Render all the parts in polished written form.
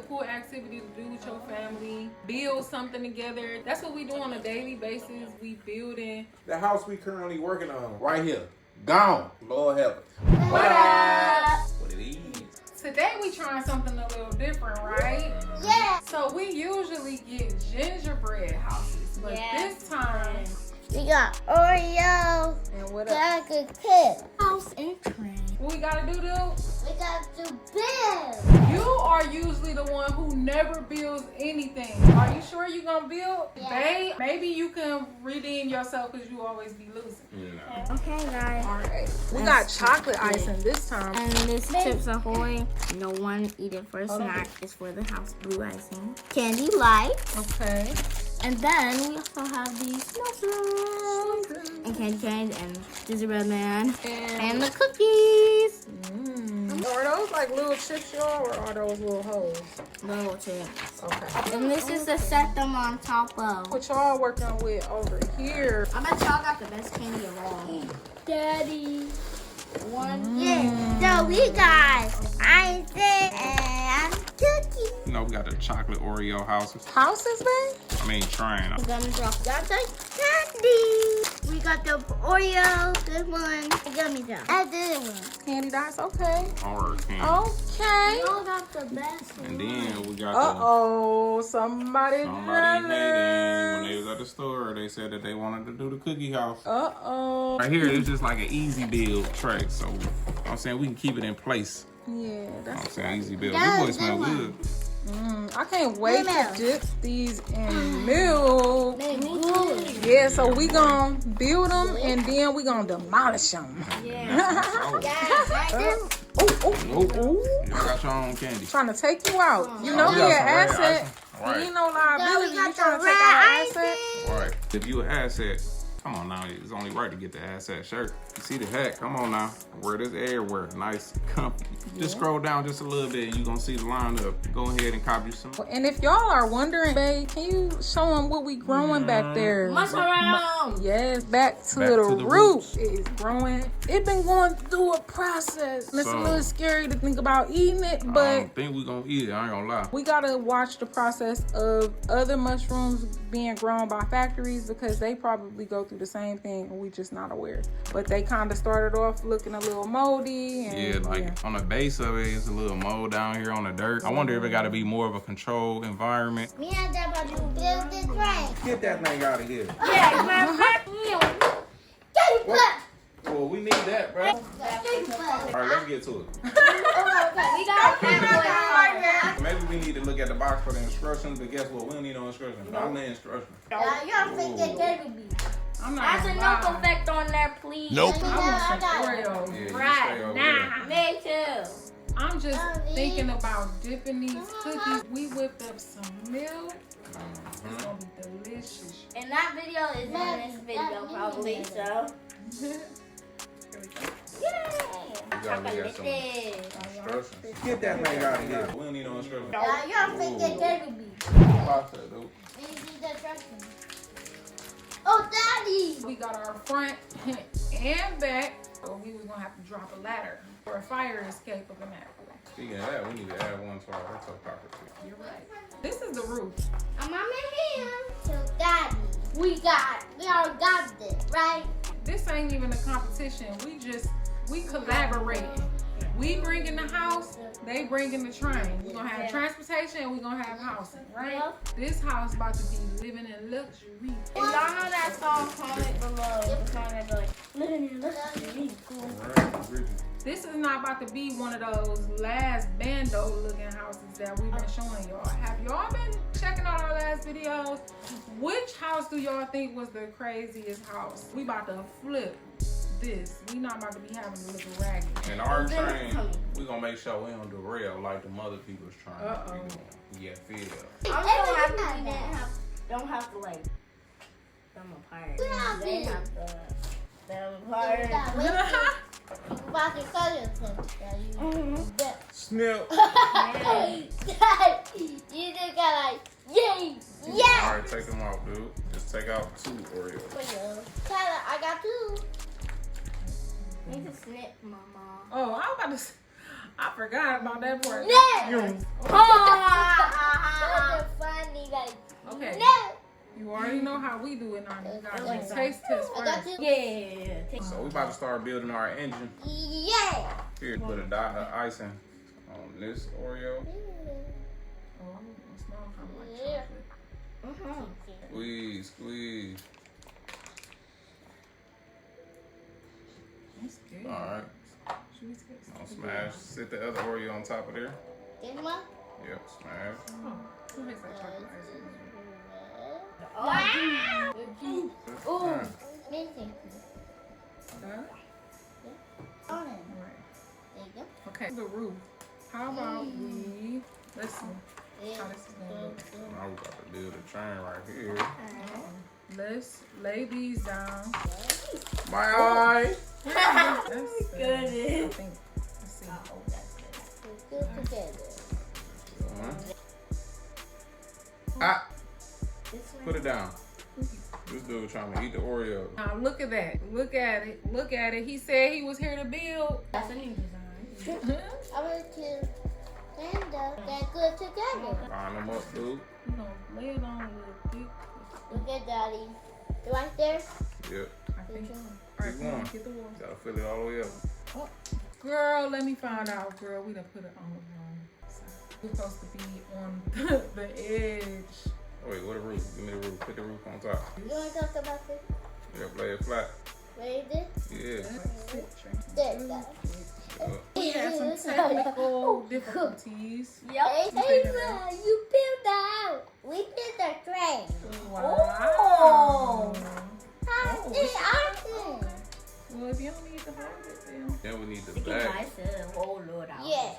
cool activity to do with your family. Build something together. That's what we do on a daily basis. We building. The house we currently working on right here. Gone. Lord help us. What up? What it is. Today we trying something a little different, right? Yeah. So we usually get gingerbread houses, but this time We got Oreo, and what else? chocolate chip, house and train. What we gotta do, dude? We got to build. You are usually the one who never builds anything. Are you sure you gonna build? Yeah. Babe, maybe you can redeem yourself because you always be losing. Yeah. Okay, guys. All right. We got chocolate icing this time. And this Chips Ahoy, no one eat it for a snack. It's for the house blue icing. Candy lights. Okay. And then we also have these mushrooms and candy canes and gingerbread man and the cookies. Are those like little chips, y'all, or are those little holes? Little chips. Okay. And this is to set them on top of. What y'all working with over here? I bet y'all got the best candy of all. Daddy. One. Yeah. So we got icing and cookies. You know, we got the chocolate Oreo houses. Houses, babe? I mean, trying. Gumdrop. Got the candy. We got the Oreo. This one. The gummy drop. And this one. Candy dots, okay. Hard candy. Okay. Y'all got the best one. And then we got Uh-oh, somebody hating. When jealous. they was at the store, they said that they wanted to do the cookie house. Uh-oh. Right here, it's just like an easy build track. So, I'm saying we can keep it in place. Yeah, I'm that's saying easy build. That This boy was smell good good. I can't wait to Milk. dip these in milk. Me too. Yeah, so we gonna build them and then we gonna demolish them. Yeah. Oh, Guys, like this. you got your own candy. Trying to take you out. You know We he got an some red asset. icing. Right. He ain't no So liability. we You got trying the to take our red asset? icing. Right. If you an asset, come on now. It's only right to get the asset shirt. You see the hat? Come on now. Wear this everywhere. Nice, comfy. Just scroll down just a little bit and you're going to see the lineup. Go ahead and copy some. And if y'all are wondering, babe, can you show them what we growing back there? Mushroom. Yes, back to Back the to the root. roots. It is growing. It been going through a process. And it's a So- little scary to think about eating it, I but don't think we're going to eat it. I ain't going to lie. we gotta watch the process of other mushrooms being grown by factories because they probably go through the same thing and we just not aware. But they kind of started off looking a little moldy. And, Yeah, like on the base of it, it's a little mold down here on the dirt. I wonder if it got to be more of a controlled environment. Me and Dad about to build this train. Get that thing out of here. Yeah, man. Well, we need that, bro. All right, let's get to it. We got a Maybe we need to look at the box for the instructions, but guess what? We don't need no instructions. I'm the instructions. Y'all think that baby be. I'm not That's a gonna milk lie. effect on there, please. Nope. I want some Oreos. Yeah, you Right stay over now. Me too. I'm just thinking about dipping these cookies. We whipped up some milk. It's gonna be delicious. And that video is in this video probably, so. We gotta look at some instructions. Get that thing out of here. We don't need no instructions. Y'all think that baby be. Box that, dude. Oh, Daddy! We got our front and back. So we was gonna have to drop a ladder for a fire escape of an apple. Speaking of that, we need to add one to our rental property. You're right. This is the roof. I'm on here. So, Daddy, we already got this, right? This ain't even a competition. We collaborating. We bring in the house, they bring in the train. We're gonna have transportation and we're gonna have housing, right? Yep. This house about to be living in luxury. If y'all know that song, comment below. The song that's like, living in luxury. This is not about to be one of those last bando looking houses that we've been showing y'all. Have y'all been checking out our last videos? Which house do y'all think was the craziest house? We about to flip this. We not about to be having to look raggedy. And our train, we gonna make sure we don't derail like the other people's train. Yeah, feel. I'm so happy we don't have to like them apart. They have to them apart. Snip. You just got like, yay! Yeah! Alright, take them out, dude. Just take out 2 Oreos. Tyler, I got 2. Need to snip, mama. Oh, I was about to. I forgot about that part. Yeah! You already know how we do it now. You gotta do taste test I got first. you. Yeah. So we about to start building our engine. Yeah. Here, put a dot of icing on this Oreo. Oh, it smells kind of like Yeah. chocolate. Squeeze, squeeze. That's good. All right. Should we taste Now it? smash. Sit the other Oreo on top of there. This one? Yep, smash. Oh, it tastes like chocolate icing. Wow. Ooh. Amazing. That? On it. Right. There you go. Okay, the roof. How about we, let's see how this is gonna look. Now we about to build a train right here. Let's lay these down. My eye. That's Good. I think, let's see. Good together. Ah, This one. put it down. This dude trying to eat the Oreo. Now look at that. Look at it. Look at it. He said he was here to build. That's a new design. I want to stand up. They're good together. Line them up, dude. You know, lay it on a little thick. Look at Daddy. Right there. Yep. I think. All right, come on, get the water. Gotta fill it all the way up. Oh, girl, let me find out, girl. We done put it on the wrong side. We're supposed to be on the edge. Oh, wait, what a roof? Give me the roof. Put the roof on top. You want to talk about this? Yep, lay it flat. Ready this? Yeah. There you go. Yep. We had some technical difficulties. Hey, Taylor, you built the house. We did the train. Wow. How's Oh, it awesome? Well, if you don't need to hold it, then. Then we need the back. Yeah.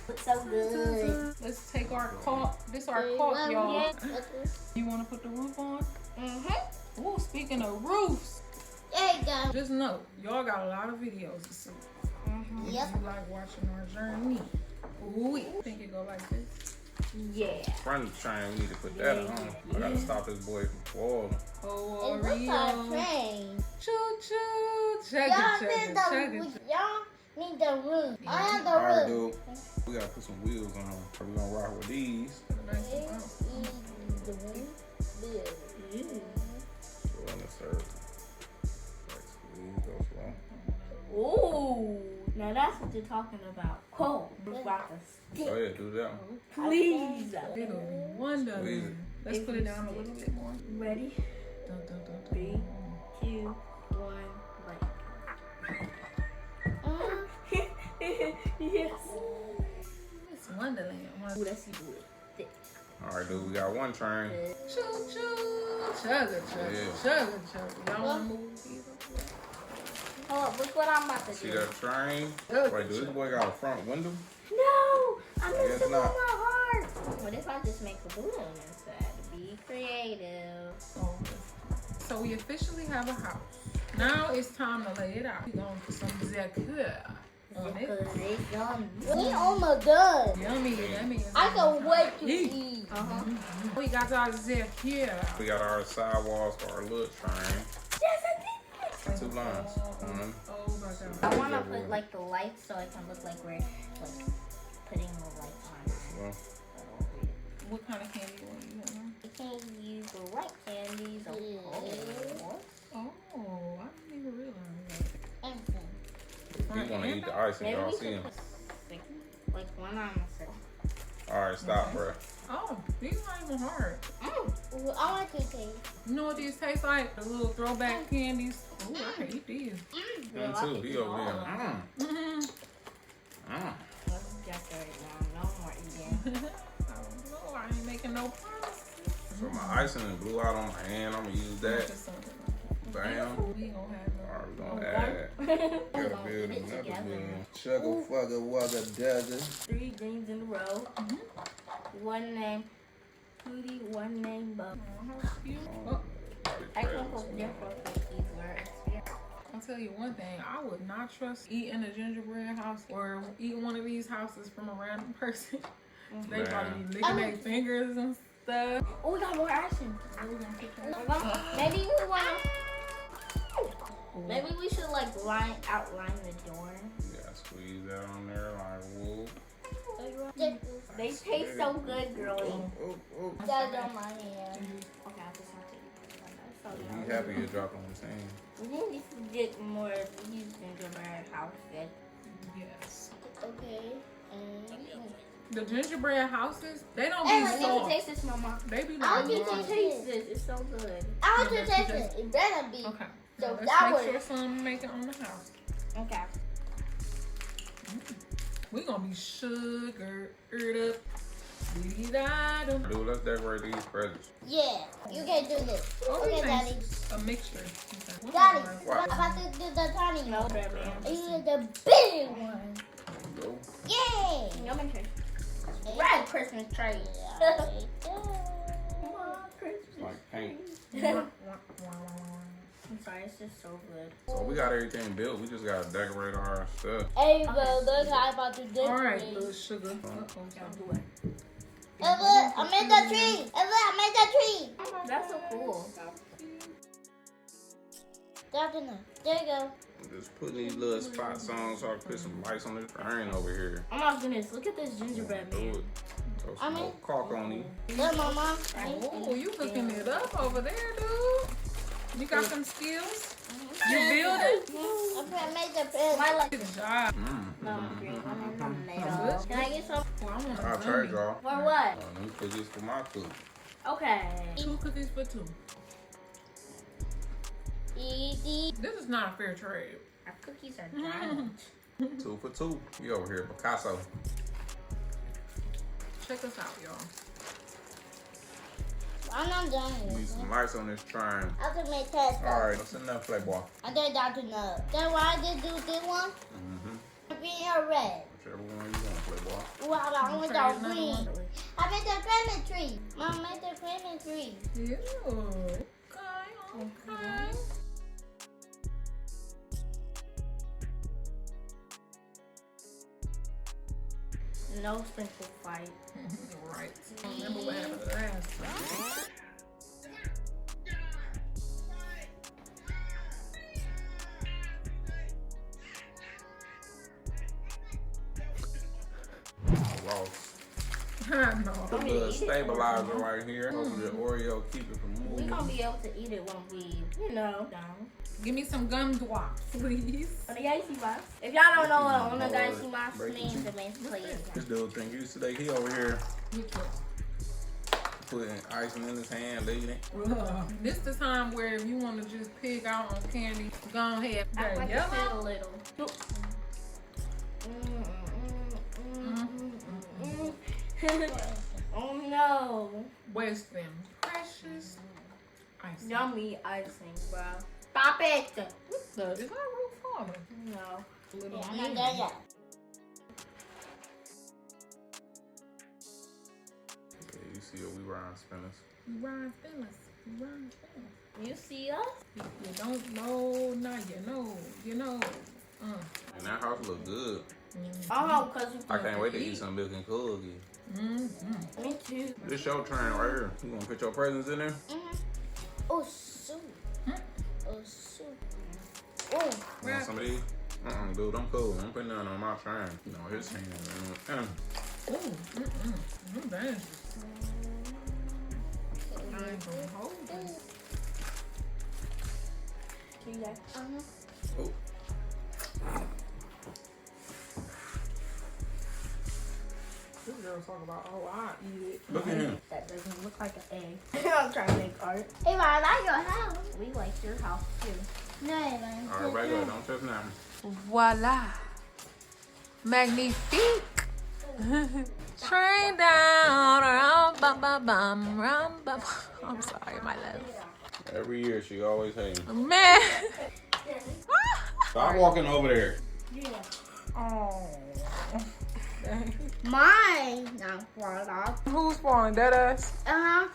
Looks so good. Let's take our caulk. This our caulk, y'all. Yeah. You want to put the roof on? Mm-hmm. Ooh, speaking of roofs, There you go. just know, y'all got a lot of videos to see. If Yep. you like watching our journey. Ooh, I think it go like this. Yeah. Front of the train, we need to put that on. I gotta stop this boy from falling. Oh, It looks like a Oreo. train. Choo choo. Chugga Y'all chugga need chugga. y'all need the room. I have the All right, room. dude. We gotta put some wheels on. So we gonna rock with these. The room. Go on the surface. Like squeeze, go slow. Ooh. Now that's what you're talking about. Cool. We're about to Go stick. ahead, do that one. Please. It'll be wonderful. Let's put it down a little bit more. Ready? Dun, dun, dun, dun. 3, 2, 1, break. Yes. It's Wonderland. Ooh, let's see do it. Thick. All right, dude. We got one train. Choo choo. Chugga chugga. Yeah. Chugga chugga. Y'all want to move these? Hold up, look what I'm about to See do. that train? Chugga Wait, dude, this boy got a front window? No! I'm Guess missing not. my heart. What if I just make a balloon instead? Be creative. Oh. So we officially have a house. Now it's time to lay it out. We're going for some zakir on it. Because it's yummy. We almost done. Yummy. That means I can wait to Eat. eat. we got our zakir. We got our sidewalls for our little train. Yes, I did it. 2 lines. One. Oh my god. I want to put like the lights so it can look like we're like putting the lights on. Well, What kind of candy you want to use? You can use the white candies, of course. Oh, I didn't even realize Anything. you want to eat the icing, Maybe y'all we see could him. put like one on the circle. All right, stop, bro. that. Oh, these aren't even hard. Ooh, I want to taste. You know what these taste like? The little throwback candies. Ooh, I can eat these. Him too. He over there. Let's just right now. No more eating. I don't know. I ain't making no promises. So my icing blew out on my hand. I'm gonna use that. Just something. Bam. We gonna have no. All right, we're gonna add. Gotta build another building. Chugga fugga wugga dugga. 3 greens in a row. One name Tootie, one name Bub. How cute. Oh, I can put different these words. I'll tell you one thing. I would not trust eating a gingerbread house or eating one of these houses from a random person. They probably be licking their fingers and stuff. Oh, we got more action. Where we gonna put that? Maybe we want to. Maybe we should like outline the door. Yeah, squeeze that on there like wool. They taste so good, girly. That's on my hand. Okay, I'll just have to eat that. Be happy you dropped on his hand. We need to get more of these gingerbread houses. Yes. Okay. The gingerbread houses, they don't Hey, be let me soft. Taste this, Mama. They be I like want you to hard. taste This. It's so good. I want you to taste it. It better be. Okay. So Let's that make was. sure some make it on the house. Okay. We gonna be sugared up. Dee-dee-da-dum. Dude, let's decorate these presents. Yeah, you can do this. Oh, Okay, we Daddy. make a mixture. Okay. Daddy, What? I'm about to do the tiny No, one. baby. You do the big one. Go. Yay! Yum and tree. Red Christmas tree. Like paint. I'm sorry, it's just so good. So we got everything built. We just gotta decorate our stuff. Hey, look, I'm about to do All right, this. little sugar. Don't do it. Hey, look, I made the tree. Hey, look, I made the tree. That's so cool. That's enough. There you go. I'm just putting these little spots on so I can put some lights on this iron over here. Oh my goodness, look at this gingerbread Do man. it. Throw some more caulk on these. Look, Mama. Oh, you cooking it up over there, dude. You got some skills? You building? I made the present. My like. Good job. Can I get some? Well, I want a I'll gummy. charge y'all. For what? Them cookies for my food. Okay. 2 cookies for 2. Easy. This is not fair trade. Our cookies are dry. 2 for 2. We over here, Picasso. Check us out, y'all. I'm not done Need with some it. lights on this trine. I have to make test. Alright, that's enough, Playboy. I did that enough. Then why I did do this one? Mm-hmm. Green or red? Whichever one you want, Playboy. Wow, I went Try down another green. one. I made the Christmas tree. Mom made the Christmas tree. Ew. Okay. No sprinkle fight. Right. Remember what happened last time. Ross. I know. Put a little stabilizer right here. Over the Oreo, keep it from We moving. gonna be able to eat it when we, down. Give me some gum drops, please. On the icy box. If y'all don't know what on the icy box means, it means please. This dude think you today, he over here putting icing in his hand, leaving it. This the time where if you want to just pick out on candy, go ahead. Act like Yellow. it fit a little. Oh no. Wasting precious ice. Yummy icing, bro. Stop it. Is that roof falling? No. Little Yeah, I'm baby. not done yet. Okay, you see what we rhyme spinners. You rhyme spinners. You rhyme spinners. You see us? If you don't know, now you know. You know. And that house look good. Oh, because I can't wait to eat some milk and cookies. Mm-hmm. Me too. This your train right here. You gonna put your presents in there? Oh, soup. Oh, soup. Oh, You want some of these? Dude, I'm cool. I'm putting none on my train. You know, his hand. Ooh. I'm dangerous. I ain't gonna hold it. Oh. This girl talk about, oh, I eat it. Look at him. That doesn't look like an egg. I'm trying to make art. hey, I like your house. We like your house too. No, man. All right, regular. Don't touch nothing. Voila. Magnifique. Train down. I'm sorry, my love. Every year she always hating. Man. Stop walking over there. Oh. Mine not fall off. Who's falling? That ass?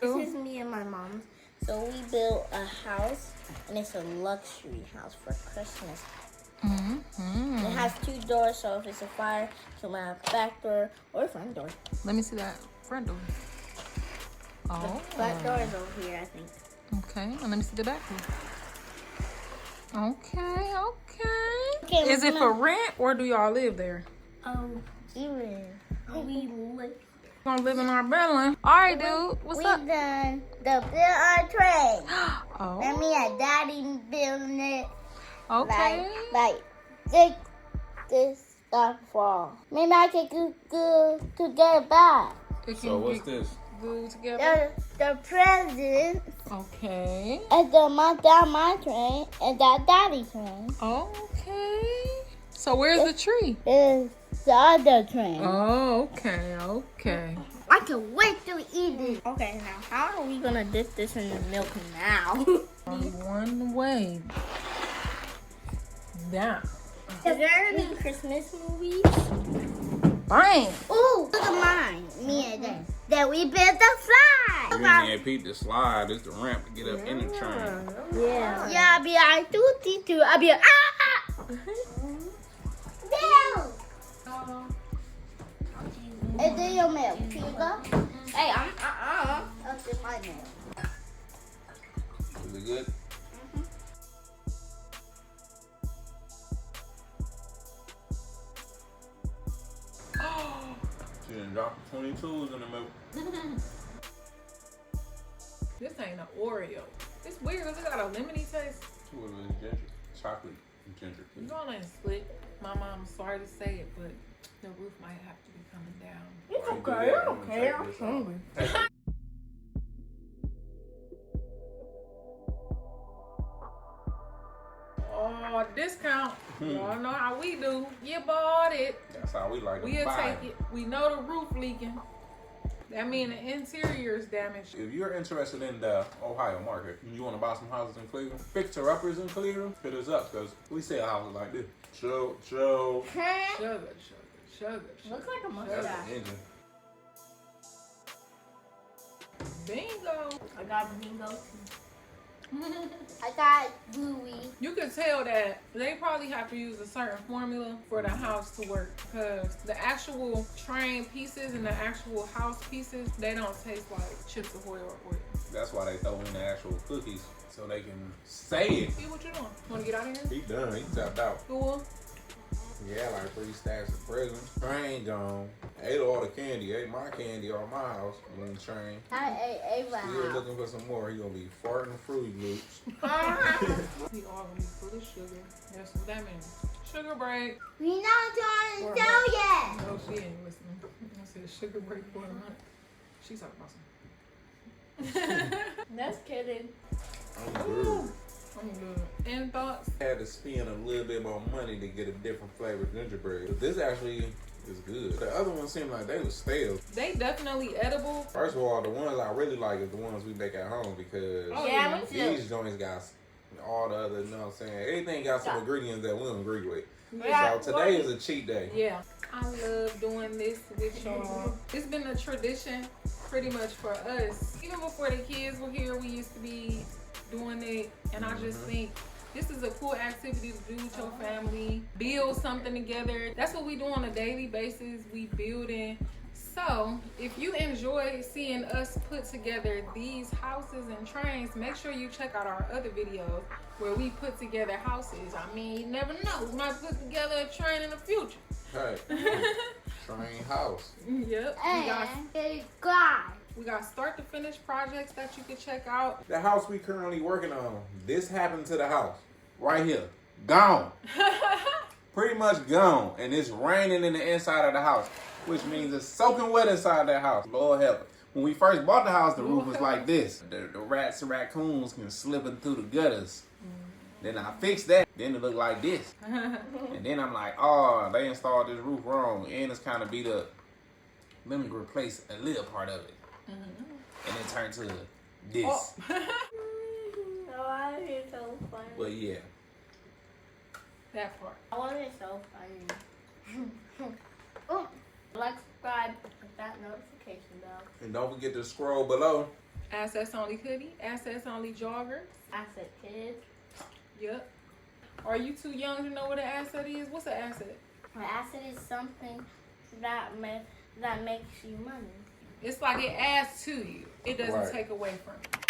This is me and my mom. So we built a house, and it's a luxury house for Christmas. It has 2 doors, so if it's a fire, you can have a back door or a front door. Let me see that front door. Oh. Back door is over here, I think. Okay. And let me see the back door. Okay. Okay, Is it for rent or do y'all live there? Oh, even. we live. Gonna live in our building. All right, dude. What's up? We done the build our train. Oh. And me and Daddy building it. Okay. Like this stuff fall. Maybe I can go to get it back. It So can what's get this? glued together. The present Okay. and my train and that Daddy train Okay. So where's the tree? is the other train. Oh, okay. Okay. I can wait to eat it. Okay, now how are we gonna dip this in the milk now? Only one way. Down. Is there any Christmas movies? Bang. Ooh, look at mine. Me and Dad. Then we built the slide. You ain't Pete the slide. It's the ramp to get up in the train. Yeah. Yeah, I'll be like, two. I'll be like, Down. And then your milk, Pika. Hey, I'm That's in my milk. Is it good? She done dropped 22s in the milk. This ain't an Oreo. It's weird because it got a lemony taste. Two of it is ginger. Chocolate and ginger. You gonna let it split. Mama, I'm sorry to say it, but the roof might have to be coming down. It's Why you do okay. that? It's I'm gonna okay. take I'm this hungry. off. Oh, discount. Y'all know how we do. You bought it. That's how we like to We'll buy. take it. We know the roof leaking. That means the interior is damaged. If you're interested in the Ohio market and you want to buy some houses in Cleveland, fixer-uppers in Cleveland, hit us up because we sell houses like this. Show. Sugar. Looks like a That's mustache. the engine. Bingo. I got bingo too. I got Bluey. You could tell that they probably have to use a certain formula for the house to work because the actual train pieces and the actual house pieces, they don't taste like Chips Ahoy or Oreo. That's why they throw in the actual cookies so they can say it. See what you doing? Want to get out of here? He done. He tapped out. Cool. Yeah, like 3 stacks of presents. Train gone. Ate all the candy. Ate my candy off my house on the train. I ate Ava. Still looking for some more. He gonna be farting Fruity Loops. We all gonna be full of sugar. That's what that means. Sugar break. We not trying to show yet. No, she ain't listening. I said sugar break for a month. She's talking about something. That's kidding. I'm good. I'm good. Any thoughts? Had to spend a little bit more money to get a different flavored gingerbread. But this actually is good. The other ones seemed like they was stale. They definitely edible. First of all, the ones I really like is the ones we make at home because Oh, Yeah, me too. these joints got all the other, you know what I'm saying? Everything got some ingredients that we don't agree with. Yeah, So today is a cheat day. Yeah. I love doing this with y'all. It's been a tradition pretty much for us. Even before the kids were here, we used to be doing it. And I just think this is a cool activity to do with your family. Build something together. That's what we do on a daily basis. We building. So if you enjoy seeing us put together these houses and trains, make sure you check out our other videos where we put together houses. I mean, you never know. We might put together a train in the future. Hey, train house. Yep. And God. We got start to finish projects that you can check out. The house we currently working on, this happened to the house. Right here. Gone. Pretty much gone. And it's raining in the inside of the house, which means it's soaking wet inside that house. Lord help it. When we first bought the house, the roof was like this. The rats and raccoons can slip in through the gutters. Then I fixed that. Then it looked like this. And then I'm like, oh, they installed this roof wrong. And it's kind of beat up. Let me replace a little part of it. And it turned to this. Oh. Oh, I think it's so funny. But yeah. That part. I want it so funny. Oh, like, subscribe, hit that notification bell. And don't forget to scroll below. Assets only hoodie. Assets only jogger. I said kids. Yep. Are you too young to know what an asset is? What's an asset? An asset is something that makes you money. It's like it adds to you. It doesn't Right. take away from you.